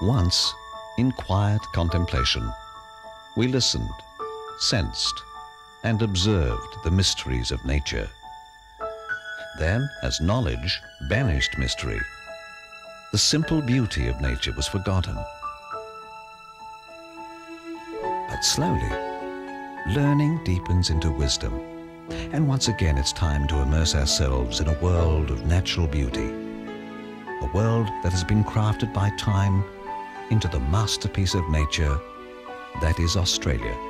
Once, in quiet contemplation, we listened, sensed, and observed the mysteries of nature. Then, as knowledge banished mystery, the simple beauty of nature was forgotten. But slowly, learning deepens into wisdom, and once again it's time to immerse ourselves in a world of natural beauty, a world that has been crafted by time into the masterpiece of nature that is Australia.